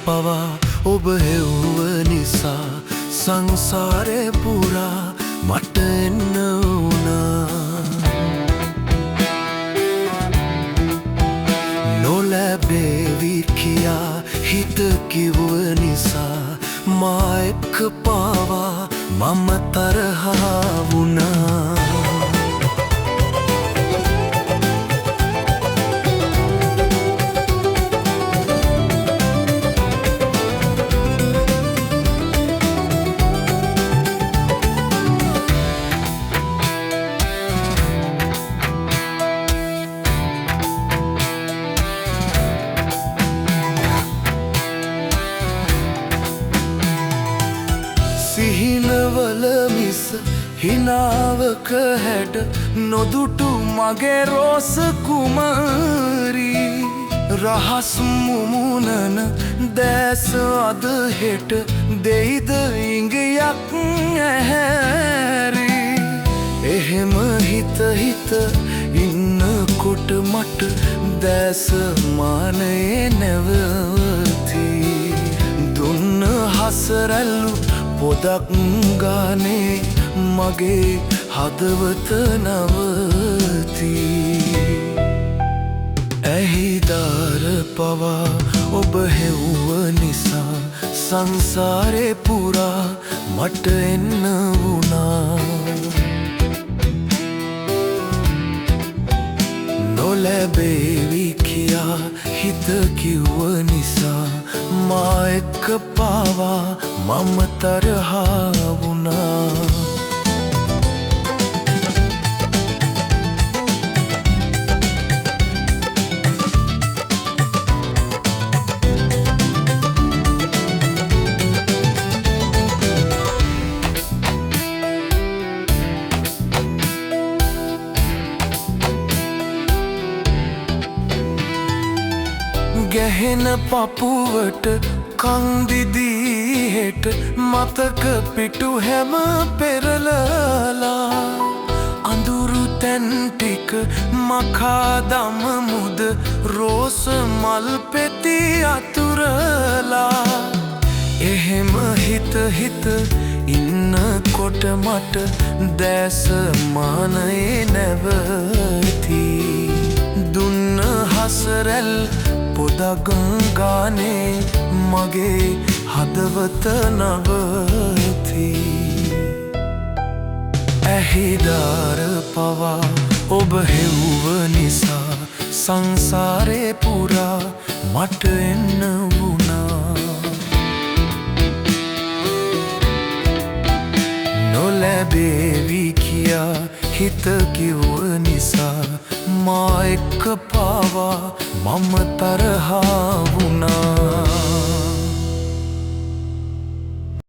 පවා ඔබ හෙව්ව නිසා සංසාරේ පුරා මට එන්න වුණා. නොලැබේවි කියා හිත කිව්ව නිසා මා එක්ක පාවා මම තරහා වුණා. සිහිනවල මිස හිනාවක හැඩ නොදුටු මගේ රෝස කුමාරී රහස් මුමුණන දැස අද හෙට දෙයිද ඉඟයක් ඇහැරි. එහෙම හිත හිත ඉන්නකොට මට දැස මානයේ නැවතී. දුන්න හසරැල්ලු පොදක් ගානේ මගේ හදවත නවතී. ඇහිදාර පවා ඔබ හෙව්ව නිසා සංසාරේ පුරා මට එන්න වුණා. නොලැබේවි කියා හිත කිව්ව නිසා මා එක්ක පාවා මම තරහා වුණා. ගැහෙන පපුවට කන්දිදී හෙට මතක පිටු හැම පෙරලලා. අඳුරු තැන් ටික මකා දමමුද රෝස මල් පෙති අතුරලා. එහෙම හිත හිත ඉන්නකොට මට දැස මානයේ නැවතී. දුන්න හසරැල් පොදක් ගානේ මගේ හදවත නවතී. ඇහිදාර පවා ඔබ හෙව්ව නිසා සංසාරේ පුරා මට එන්න වුණා. නොලැබේවි කියා හිත කිව්ව නිසා මා එක්ක පාවා මම තරහා වුණා.